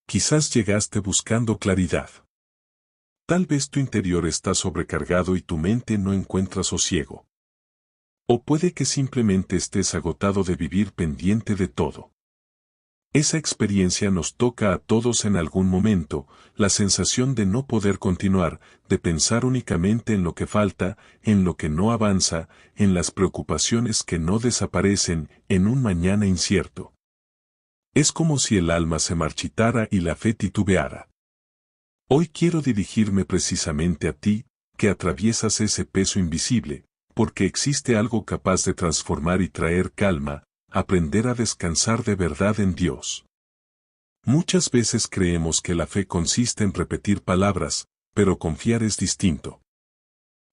Quizás llegaste buscando claridad. Tal vez tu interior está sobrecargado y tu mente no encuentra sosiego. O puede que simplemente estés agotado de vivir pendiente de todo. Esa experiencia nos toca a todos en algún momento, la sensación de no poder continuar, de pensar únicamente en lo que falta, en lo que no avanza, en las preocupaciones que no desaparecen, en un mañana incierto. Es como si el alma se marchitara y la fe titubeara. Hoy quiero dirigirme precisamente a ti, que atraviesas ese peso invisible, porque existe algo capaz de transformar y traer calma, aprender a descansar de verdad en Dios. Muchas veces creemos que la fe consiste en repetir palabras, pero confiar es distinto.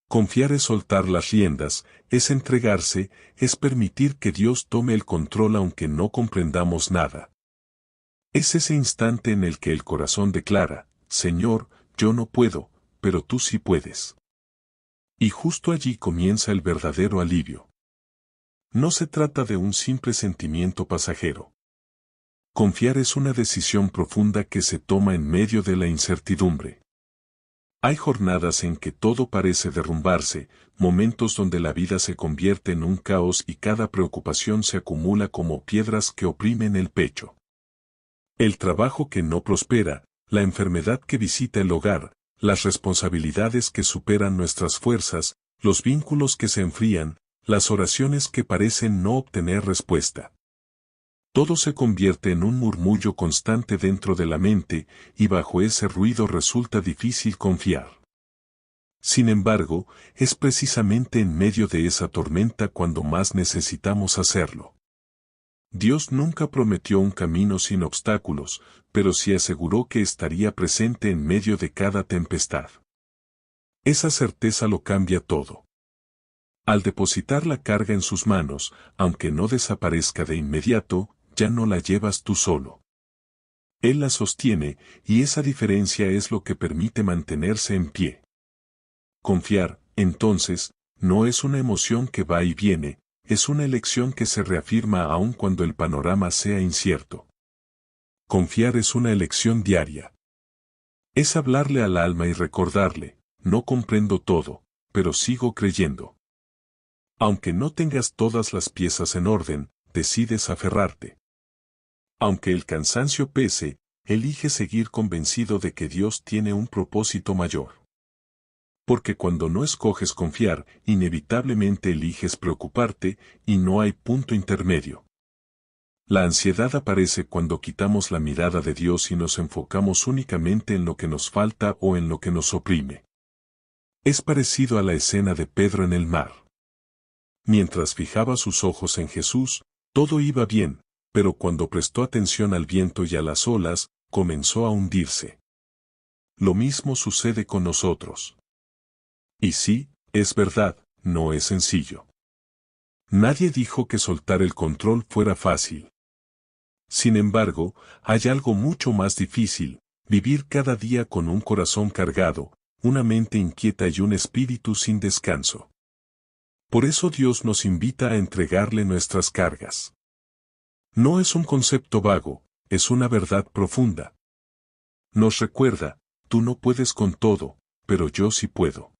Confiar es soltar las riendas, es entregarse, es permitir que Dios tome el control aunque no comprendamos nada. Es ese instante en el que el corazón declara, Señor, yo no puedo, pero tú sí puedes. Y justo allí comienza el verdadero alivio. No se trata de un simple sentimiento pasajero. Confiar es una decisión profunda que se toma en medio de la incertidumbre. Hay jornadas en que todo parece derrumbarse, momentos donde la vida se convierte en un caos y cada preocupación se acumula como piedras que oprimen el pecho. El trabajo que no prospera, la enfermedad que visita el hogar, las responsabilidades que superan nuestras fuerzas, los vínculos que se enfrían, las oraciones que parecen no obtener respuesta. Todo se convierte en un murmullo constante dentro de la mente, y bajo ese ruido resulta difícil confiar. Sin embargo, es precisamente en medio de esa tormenta cuando más necesitamos hacerlo. Dios nunca prometió un camino sin obstáculos, pero sí aseguró que estaría presente en medio de cada tempestad. Esa certeza lo cambia todo. Al depositar la carga en sus manos, aunque no desaparezca de inmediato, ya no la llevas tú solo. Él la sostiene, y esa diferencia es lo que permite mantenerse en pie. Confiar, entonces, no es una emoción que va y viene, es una elección que se reafirma aun cuando el panorama sea incierto. Confiar es una elección diaria. Es hablarle al alma y recordarle, no comprendo todo, pero sigo creyendo. Aunque no tengas todas las piezas en orden, decides aferrarte. Aunque el cansancio pese, elige seguir convencido de que Dios tiene un propósito mayor. Porque cuando no escoges confiar, inevitablemente eliges preocuparte, y no hay punto intermedio. La ansiedad aparece cuando quitamos la mirada de Dios y nos enfocamos únicamente en lo que nos falta o en lo que nos oprime. Es parecido a la escena de Pedro en el mar. Mientras fijaba sus ojos en Jesús, todo iba bien, pero cuando prestó atención al viento y a las olas, comenzó a hundirse. Lo mismo sucede con nosotros. Y sí, es verdad, no es sencillo. Nadie dijo que soltar el control fuera fácil. Sin embargo, hay algo mucho más difícil, vivir cada día con un corazón cargado, una mente inquieta y un espíritu sin descanso. Por eso Dios nos invita a entregarle nuestras cargas. No es un concepto vago, es una verdad profunda. Nos recuerda, tú no puedes con todo, pero yo sí puedo.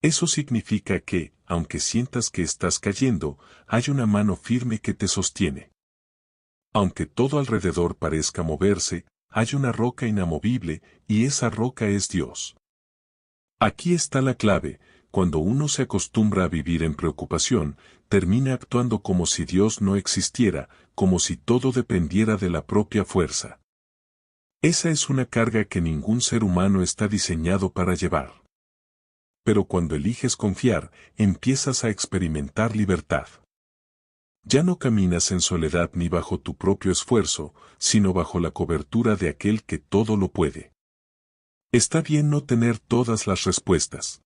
Eso significa que, aunque sientas que estás cayendo, hay una mano firme que te sostiene. Aunque todo alrededor parezca moverse, hay una roca inamovible, y esa roca es Dios. Aquí está la clave: cuando uno se acostumbra a vivir en preocupación, termina actuando como si Dios no existiera, como si todo dependiera de la propia fuerza. Esa es una carga que ningún ser humano está diseñado para llevar. Pero cuando eliges confiar, empiezas a experimentar libertad. Ya no caminas en soledad ni bajo tu propio esfuerzo, sino bajo la cobertura de aquel que todo lo puede. Está bien no tener todas las respuestas.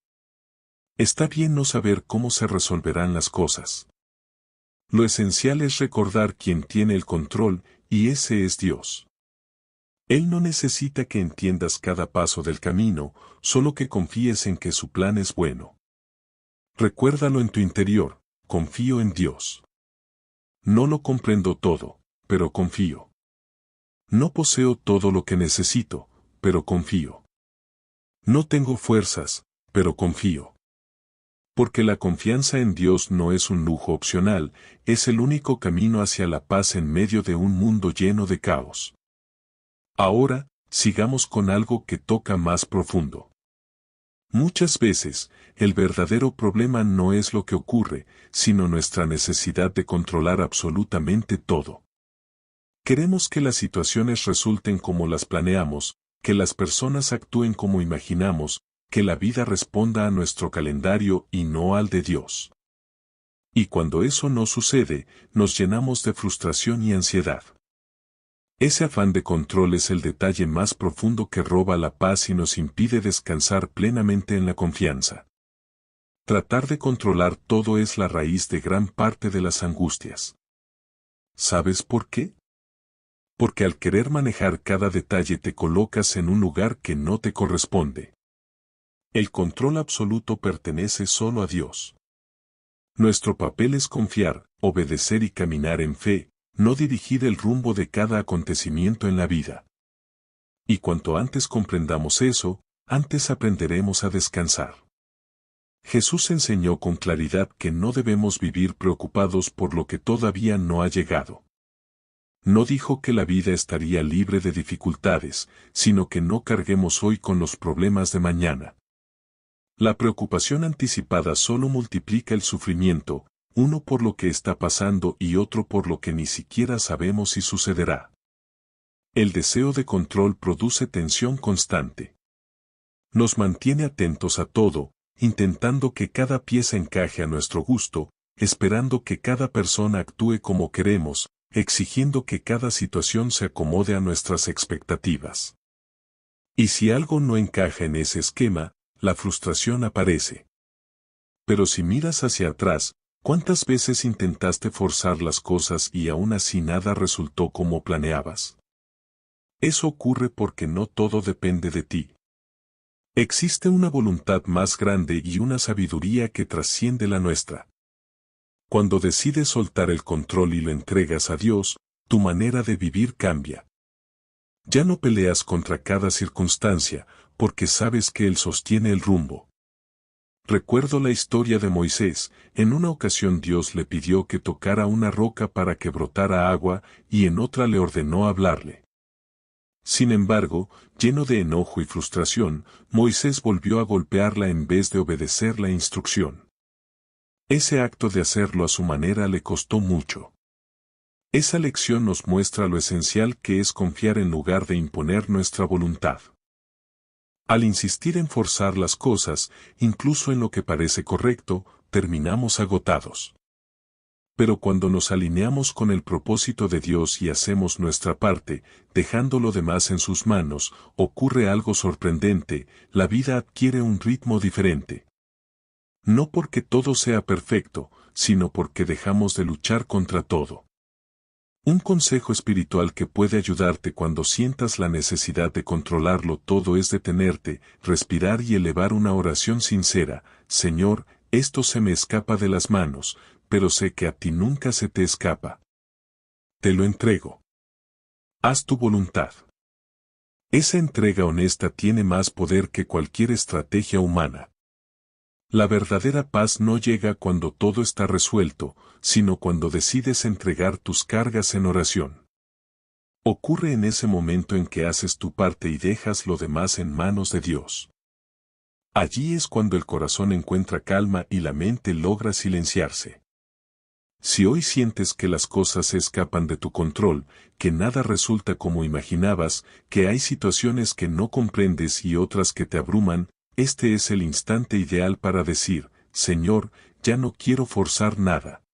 Está bien no saber cómo se resolverán las cosas. Lo esencial es recordar quién tiene el control, y ese es Dios. Él no necesita que entiendas cada paso del camino, solo que confíes en que su plan es bueno. Recuérdalo en tu interior: confío en Dios. No lo comprendo todo, pero confío. No poseo todo lo que necesito, pero confío. No tengo fuerzas, pero confío. Porque la confianza en Dios no es un lujo opcional, es el único camino hacia la paz en medio de un mundo lleno de caos. Ahora, sigamos con algo que toca más profundo. Muchas veces, el verdadero problema no es lo que ocurre, sino nuestra necesidad de controlar absolutamente todo. Queremos que las situaciones resulten como las planeamos, que las personas actúen como imaginamos, que la vida responda a nuestro calendario y no al de Dios. Y cuando eso no sucede, nos llenamos de frustración y ansiedad. Ese afán de control es el detalle más profundo que roba la paz y nos impide descansar plenamente en la confianza. Tratar de controlar todo es la raíz de gran parte de las angustias. ¿Sabes por qué? Porque al querer manejar cada detalle te colocas en un lugar que no te corresponde. El control absoluto pertenece solo a Dios. Nuestro papel es confiar, obedecer y caminar en fe, no dirigir el rumbo de cada acontecimiento en la vida. Y cuanto antes comprendamos eso, antes aprenderemos a descansar. Jesús enseñó con claridad que no debemos vivir preocupados por lo que todavía no ha llegado. No dijo que la vida estaría libre de dificultades, sino que no carguemos hoy con los problemas de mañana. La preocupación anticipada solo multiplica el sufrimiento, uno por lo que está pasando y otro por lo que ni siquiera sabemos si sucederá. El deseo de control produce tensión constante. Nos mantiene atentos a todo, intentando que cada pieza encaje a nuestro gusto, esperando que cada persona actúe como queremos, exigiendo que cada situación se acomode a nuestras expectativas. Y si algo no encaja en ese esquema, la frustración aparece. Pero si miras hacia atrás, ¿cuántas veces intentaste forzar las cosas y aún así nada resultó como planeabas? Eso ocurre porque no todo depende de ti. Existe una voluntad más grande y una sabiduría que trasciende la nuestra. Cuando decides soltar el control y lo entregas a Dios, tu manera de vivir cambia. Ya no peleas contra cada circunstancia, porque sabes que Él sostiene el rumbo. Recuerdo la historia de Moisés. En una ocasión Dios le pidió que tocara una roca para que brotara agua, y en otra le ordenó hablarle. Sin embargo, lleno de enojo y frustración, Moisés volvió a golpearla en vez de obedecer la instrucción. Ese acto de hacerlo a su manera le costó mucho. Esa lección nos muestra lo esencial que es confiar en lugar de imponer nuestra voluntad. Al insistir en forzar las cosas, incluso en lo que parece correcto, terminamos agotados. Pero cuando nos alineamos con el propósito de Dios y hacemos nuestra parte, dejando lo demás en sus manos, ocurre algo sorprendente, la vida adquiere un ritmo diferente. No porque todo sea perfecto, sino porque dejamos de luchar contra todo. Un consejo espiritual que puede ayudarte cuando sientas la necesidad de controlarlo todo es detenerte, respirar y elevar una oración sincera. Señor, esto se me escapa de las manos, pero sé que a ti nunca se te escapa. Te lo entrego. Haz tu voluntad. Esa entrega honesta tiene más poder que cualquier estrategia humana. La verdadera paz no llega cuando todo está resuelto, sino cuando decides entregar tus cargas en oración. Ocurre en ese momento en que haces tu parte y dejas lo demás en manos de Dios. Allí es cuando el corazón encuentra calma y la mente logra silenciarse. Si hoy sientes que las cosas se escapan de tu control, que nada resulta como imaginabas, que hay situaciones que no comprendes y otras que te abruman, este es el instante ideal para decir, Señor, ya no quiero forzar nada.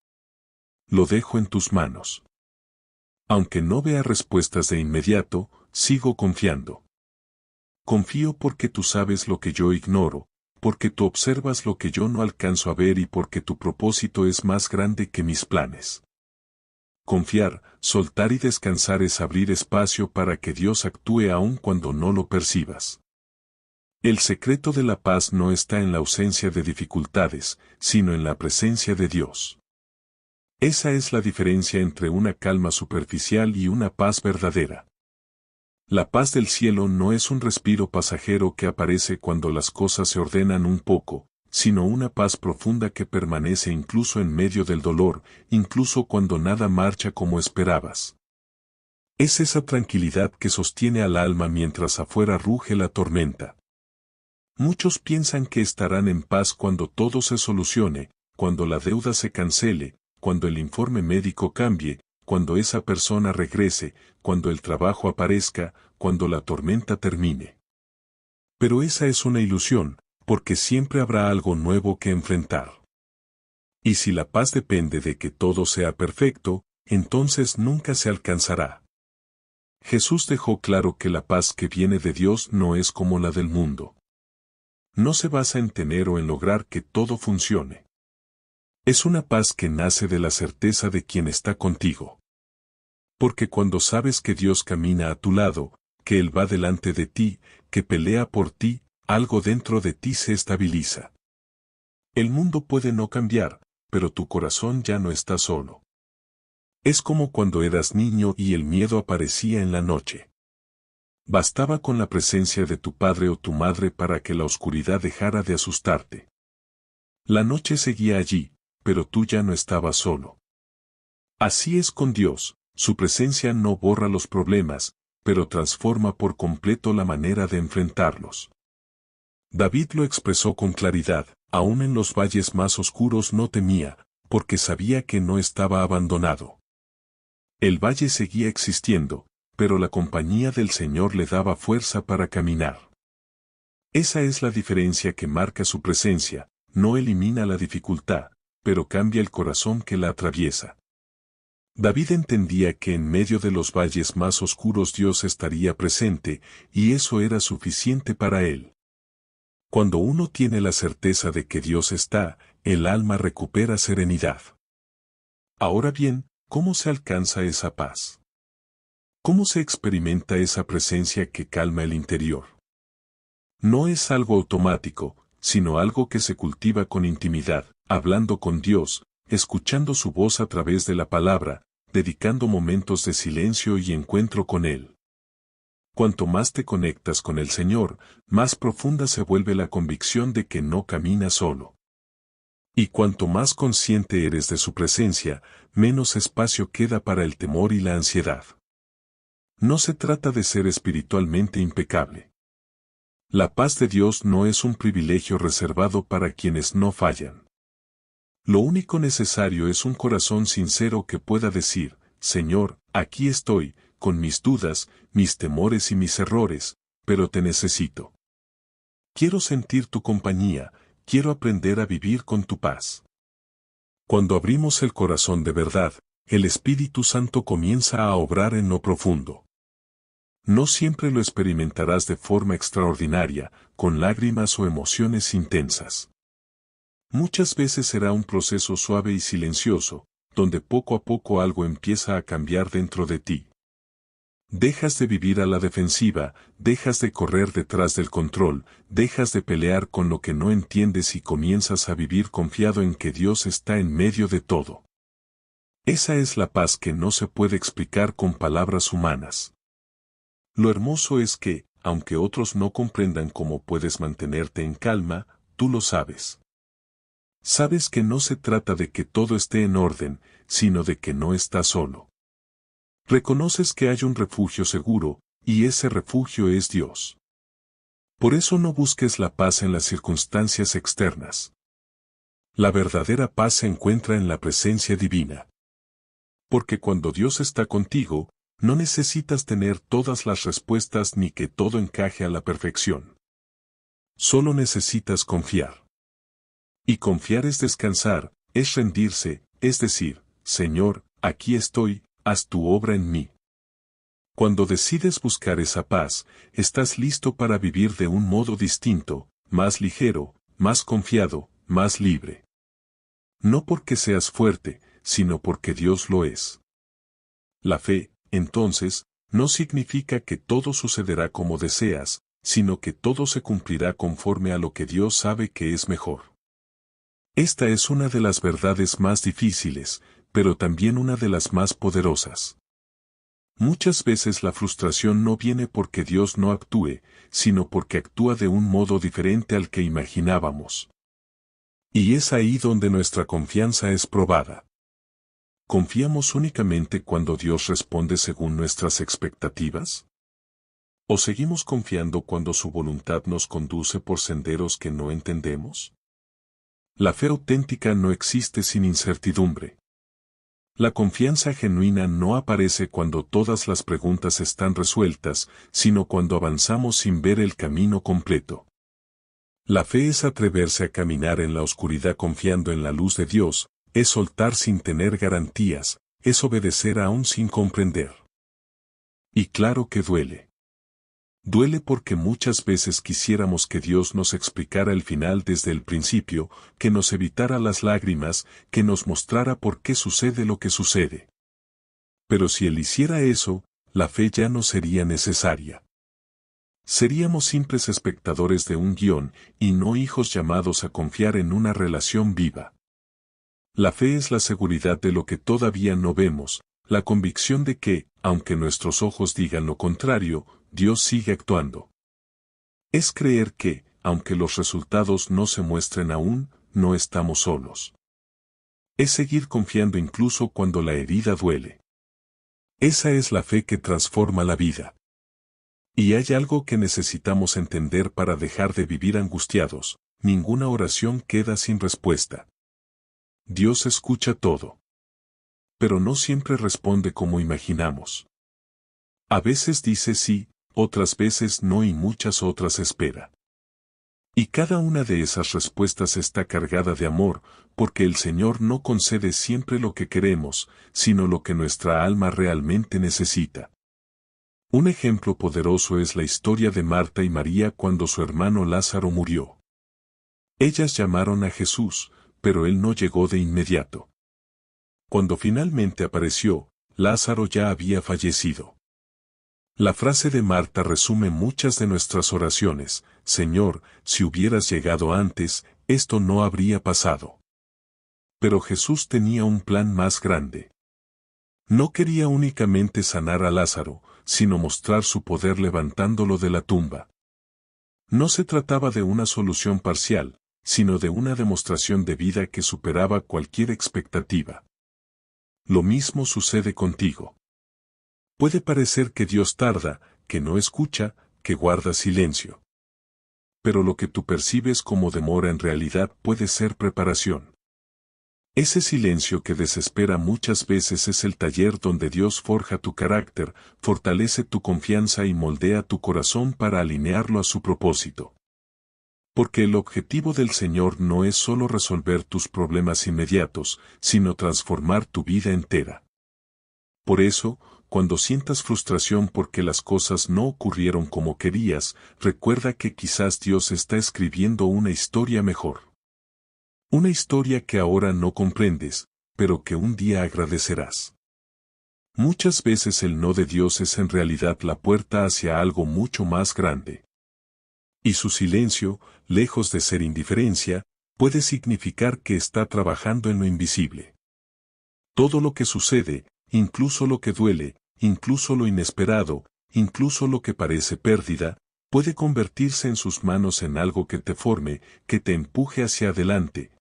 Lo dejo en tus manos. Aunque no vea respuestas de inmediato, sigo confiando. Confío porque tú sabes lo que yo ignoro, porque tú observas lo que yo no alcanzo a ver y porque tu propósito es más grande que mis planes. Confiar, soltar y descansar es abrir espacio para que Dios actúe aun cuando no lo percibas. El secreto de la paz no está en la ausencia de dificultades, sino en la presencia de Dios. Esa es la diferencia entre una calma superficial y una paz verdadera. La paz del cielo no es un respiro pasajero que aparece cuando las cosas se ordenan un poco, sino una paz profunda que permanece incluso en medio del dolor, incluso cuando nada marcha como esperabas. Es esa tranquilidad que sostiene al alma mientras afuera ruge la tormenta. Muchos piensan que estarán en paz cuando todo se solucione, cuando la deuda se cancele, cuando el informe médico cambie, cuando esa persona regrese, cuando el trabajo aparezca, cuando la tormenta termine. Pero esa es una ilusión, porque siempre habrá algo nuevo que enfrentar. Y si la paz depende de que todo sea perfecto, entonces nunca se alcanzará. Jesús dejó claro que la paz que viene de Dios no es como la del mundo. No se basa en tener o en lograr que todo funcione. Es una paz que nace de la certeza de quien está contigo. Porque cuando sabes que Dios camina a tu lado, que Él va delante de ti, que pelea por ti, algo dentro de ti se estabiliza. El mundo puede no cambiar, pero tu corazón ya no está solo. Es como cuando eras niño y el miedo aparecía en la noche. Bastaba con la presencia de tu padre o tu madre para que la oscuridad dejara de asustarte. La noche seguía allí, pero tú ya no estabas solo. Así es con Dios, su presencia no borra los problemas, pero transforma por completo la manera de enfrentarlos. David lo expresó con claridad, aún en los valles más oscuros no temía, porque sabía que no estaba abandonado. El valle seguía existiendo, pero la compañía del Señor le daba fuerza para caminar. Esa es la diferencia que marca su presencia, no elimina la dificultad, pero cambia el corazón que la atraviesa. David entendía que en medio de los valles más oscuros Dios estaría presente, y eso era suficiente para él. Cuando uno tiene la certeza de que Dios está, el alma recupera serenidad. Ahora bien, ¿cómo se alcanza esa paz? ¿Cómo se experimenta esa presencia que calma el interior? No es algo automático, sino algo que se cultiva con intimidad, hablando con Dios, escuchando su voz a través de la palabra, dedicando momentos de silencio y encuentro con Él. Cuanto más te conectas con el Señor, más profunda se vuelve la convicción de que no caminas solo. Y cuanto más consciente eres de su presencia, menos espacio queda para el temor y la ansiedad. No se trata de ser espiritualmente impecable. La paz de Dios no es un privilegio reservado para quienes no fallan. Lo único necesario es un corazón sincero que pueda decir, Señor, aquí estoy, con mis dudas, mis temores y mis errores, pero te necesito. Quiero sentir tu compañía, quiero aprender a vivir con tu paz. Cuando abrimos el corazón de verdad, el Espíritu Santo comienza a obrar en lo profundo. No siempre lo experimentarás de forma extraordinaria, con lágrimas o emociones intensas. Muchas veces será un proceso suave y silencioso, donde poco a poco algo empieza a cambiar dentro de ti. Dejas de vivir a la defensiva, dejas de correr detrás del control, dejas de pelear con lo que no entiendes y comienzas a vivir confiado en que Dios está en medio de todo. Esa es la paz que no se puede explicar con palabras humanas. Lo hermoso es que, aunque otros no comprendan cómo puedes mantenerte en calma, tú lo sabes. Sabes que no se trata de que todo esté en orden, sino de que no estás solo. Reconoces que hay un refugio seguro, y ese refugio es Dios. Por eso no busques la paz en las circunstancias externas. La verdadera paz se encuentra en la presencia divina. Porque cuando Dios está contigo, no necesitas tener todas las respuestas ni que todo encaje a la perfección. Solo necesitas confiar. Y confiar es descansar, es rendirse, es decir, Señor, aquí estoy, haz tu obra en mí. Cuando decides buscar esa paz, estás listo para vivir de un modo distinto, más ligero, más confiado, más libre. No porque seas fuerte, sino porque Dios lo es. La fe, entonces, no significa que todo sucederá como deseas, sino que todo se cumplirá conforme a lo que Dios sabe que es mejor. Esta es una de las verdades más difíciles, pero también una de las más poderosas. Muchas veces la frustración no viene porque Dios no actúe, sino porque actúa de un modo diferente al que imaginábamos. Y es ahí donde nuestra confianza es probada. ¿Confiamos únicamente cuando Dios responde según nuestras expectativas? ¿O seguimos confiando cuando su voluntad nos conduce por senderos que no entendemos? La fe auténtica no existe sin incertidumbre. La confianza genuina no aparece cuando todas las preguntas están resueltas, sino cuando avanzamos sin ver el camino completo. La fe es atreverse a caminar en la oscuridad confiando en la luz de Dios, es soltar sin tener garantías, es obedecer aún sin comprender. Y claro que duele. Duele porque muchas veces quisiéramos que Dios nos explicara el final desde el principio, que nos evitara las lágrimas, que nos mostrara por qué sucede lo que sucede. Pero si Él hiciera eso, la fe ya no sería necesaria. Seríamos simples espectadores de un guión, y no hijos llamados a confiar en una relación viva. La fe es la seguridad de lo que todavía no vemos, la convicción de que, aunque nuestros ojos digan lo contrario, Dios sigue actuando. Es creer que, aunque los resultados no se muestren aún, no estamos solos. Es seguir confiando incluso cuando la herida duele. Esa es la fe que transforma la vida. Y hay algo que necesitamos entender para dejar de vivir angustiados: ninguna oración queda sin respuesta. Dios escucha todo. Pero no siempre responde como imaginamos. A veces dice sí, otras veces no y muchas otras espera. Y cada una de esas respuestas está cargada de amor, porque el Señor no concede siempre lo que queremos, sino lo que nuestra alma realmente necesita. Un ejemplo poderoso es la historia de Marta y María cuando su hermano Lázaro murió. Ellas llamaron a Jesús, pero él no llegó de inmediato. Cuando finalmente apareció, Lázaro ya había fallecido. La frase de Marta resume muchas de nuestras oraciones: Señor, si hubieras llegado antes, esto no habría pasado. Pero Jesús tenía un plan más grande. No quería únicamente sanar a Lázaro, sino mostrar su poder levantándolo de la tumba. No se trataba de una solución parcial, sino de una demostración de vida que superaba cualquier expectativa. Lo mismo sucede contigo. Puede parecer que Dios tarda, que no escucha, que guarda silencio. Pero lo que tú percibes como demora en realidad puede ser preparación. Ese silencio que desespera muchas veces es el taller donde Dios forja tu carácter, fortalece tu confianza y moldea tu corazón para alinearlo a su propósito. Porque el objetivo del Señor no es solo resolver tus problemas inmediatos, sino transformar tu vida entera. Por eso, cuando sientas frustración porque las cosas no ocurrieron como querías, recuerda que quizás Dios está escribiendo una historia mejor. Una historia que ahora no comprendes, pero que un día agradecerás. Muchas veces el no de Dios es en realidad la puerta hacia algo mucho más grande. Y su silencio, lejos de ser indiferencia, puede significar que está trabajando en lo invisible. Todo lo que sucede, incluso lo que duele, incluso lo inesperado, incluso lo que parece pérdida, puede convertirse en sus manos en algo que te forme, que te empuje hacia adelante,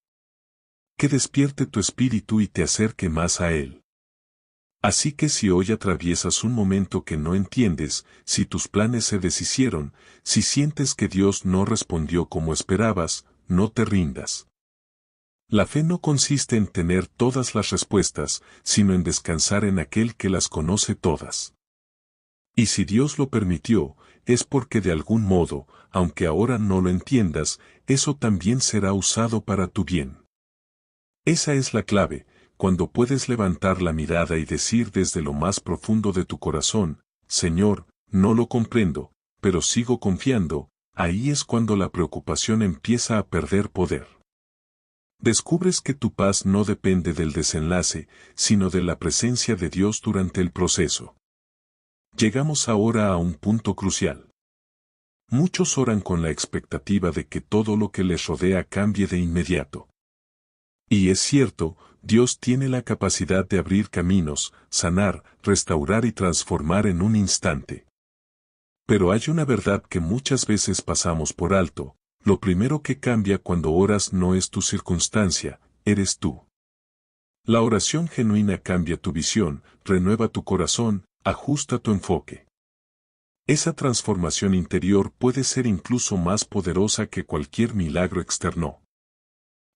que despierte tu espíritu y te acerque más a Él. Así que si hoy atraviesas un momento que no entiendes, si tus planes se deshicieron, si sientes que Dios no respondió como esperabas, no te rindas. La fe no consiste en tener todas las respuestas, sino en descansar en aquel que las conoce todas. Y si Dios lo permitió, es porque de algún modo, aunque ahora no lo entiendas, eso también será usado para tu bien. Esa es la clave, cuando puedes levantar la mirada y decir desde lo más profundo de tu corazón: Señor, no lo comprendo, pero sigo confiando. Ahí es cuando la preocupación empieza a perder poder. Descubres que tu paz no depende del desenlace, sino de la presencia de Dios durante el proceso. Llegamos ahora a un punto crucial. Muchos oran con la expectativa de que todo lo que les rodea cambie de inmediato. Y es cierto, Dios tiene la capacidad de abrir caminos, sanar, restaurar y transformar en un instante. Pero hay una verdad que muchas veces pasamos por alto: lo primero que cambia cuando oras no es tu circunstancia, eres tú. La oración genuina cambia tu visión, renueva tu corazón, ajusta tu enfoque. Esa transformación interior puede ser incluso más poderosa que cualquier milagro externo.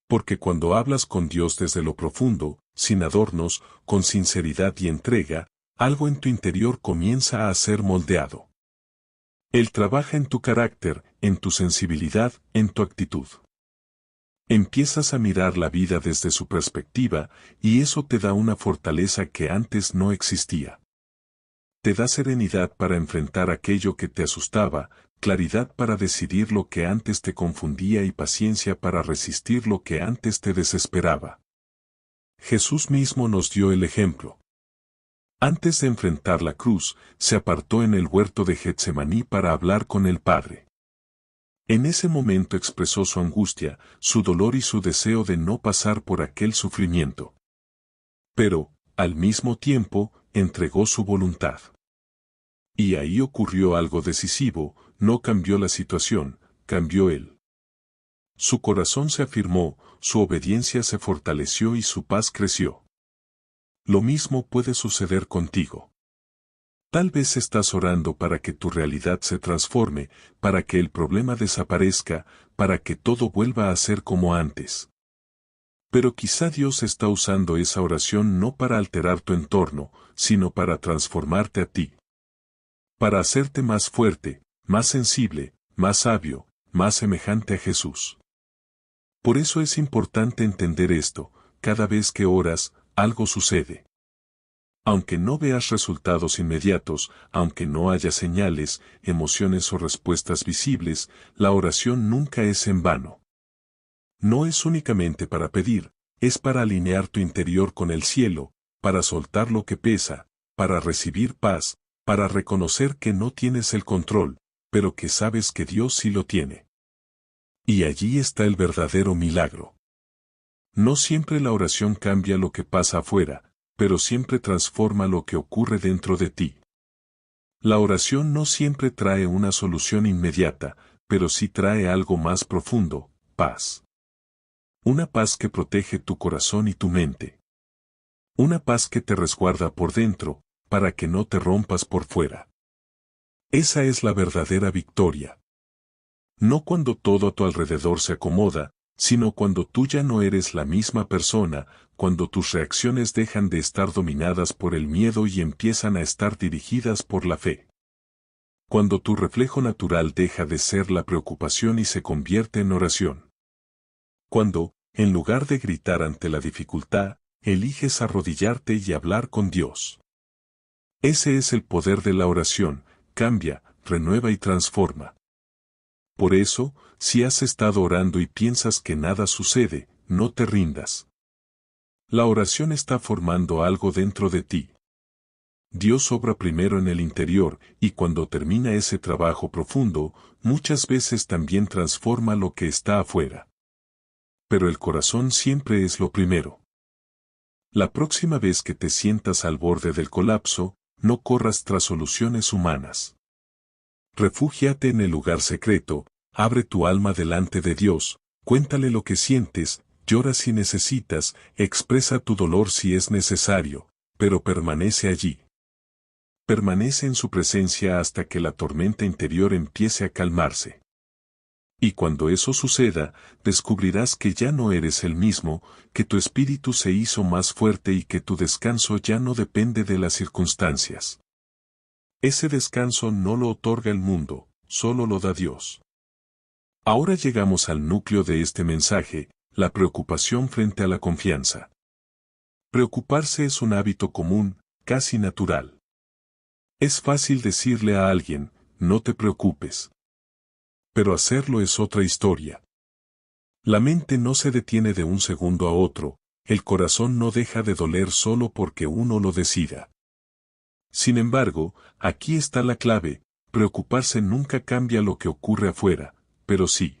Porque cuando hablas con Dios desde lo profundo, sin adornos, con sinceridad y entrega, algo en tu interior comienza a ser moldeado. Él trabaja en tu carácter, en tu sensibilidad, en tu actitud. Empiezas a mirar la vida desde su perspectiva, y eso te da una fortaleza que antes no existía. Te da serenidad para enfrentar aquello que te asustaba, claridad para decidir lo que antes te confundía y paciencia para resistir lo que antes te desesperaba. Jesús mismo nos dio el ejemplo. Antes de enfrentar la cruz, se apartó en el huerto de Getsemaní para hablar con el Padre. En ese momento expresó su angustia, su dolor y su deseo de no pasar por aquel sufrimiento. Pero, al mismo tiempo, entregó su voluntad. Y ahí ocurrió algo decisivo: no cambió la situación, cambió él. Su corazón se afirmó, su obediencia se fortaleció y su paz creció. Lo mismo puede suceder contigo. Tal vez estás orando para que tu realidad se transforme, para que el problema desaparezca, para que todo vuelva a ser como antes. Pero quizá Dios está usando esa oración no para alterar tu entorno, sino para transformarte a ti. Para hacerte más fuerte, más sensible, más sabio, más semejante a Jesús. Por eso es importante entender esto: cada vez que oras, algo sucede. Aunque no veas resultados inmediatos, aunque no haya señales, emociones o respuestas visibles, la oración nunca es en vano. No es únicamente para pedir, es para alinear tu interior con el cielo, para soltar lo que pesa, para recibir paz, para reconocer que no tienes el control, pero que sabes que Dios sí lo tiene. Y allí está el verdadero milagro. No siempre la oración cambia lo que pasa afuera, pero siempre transforma lo que ocurre dentro de ti. La oración no siempre trae una solución inmediata, pero sí trae algo más profundo: paz. Una paz que protege tu corazón y tu mente. Una paz que te resguarda por dentro, para que no te rompas por fuera. Esa es la verdadera victoria. No cuando todo a tu alrededor se acomoda, sino cuando tú ya no eres la misma persona, cuando tus reacciones dejan de estar dominadas por el miedo y empiezan a estar dirigidas por la fe. Cuando tu reflejo natural deja de ser la preocupación y se convierte en oración. Cuando, en lugar de gritar ante la dificultad, eliges arrodillarte y hablar con Dios. Ese es el poder de la oración: cambia, renueva y transforma. Por eso, si has estado orando y piensas que nada sucede, no te rindas. La oración está formando algo dentro de ti. Dios obra primero en el interior, y cuando termina ese trabajo profundo, muchas veces también transforma lo que está afuera. Pero el corazón siempre es lo primero. La próxima vez que te sientas al borde del colapso, no corras tras soluciones humanas. Refúgiate en el lugar secreto, abre tu alma delante de Dios, cuéntale lo que sientes, llora si necesitas, expresa tu dolor si es necesario, pero permanece allí. Permanece en su presencia hasta que la tormenta interior empiece a calmarse. Y cuando eso suceda, descubrirás que ya no eres el mismo, que tu espíritu se hizo más fuerte y que tu descanso ya no depende de las circunstancias. Ese descanso no lo otorga el mundo, solo lo da Dios. Ahora llegamos al núcleo de este mensaje: la preocupación frente a la confianza. Preocuparse es un hábito común, casi natural. Es fácil decirle a alguien: no te preocupes. Pero hacerlo es otra historia. La mente no se detiene de un segundo a otro, el corazón no deja de doler solo porque uno lo decida. Sin embargo, aquí está la clave: preocuparse nunca cambia lo que ocurre afuera, pero sí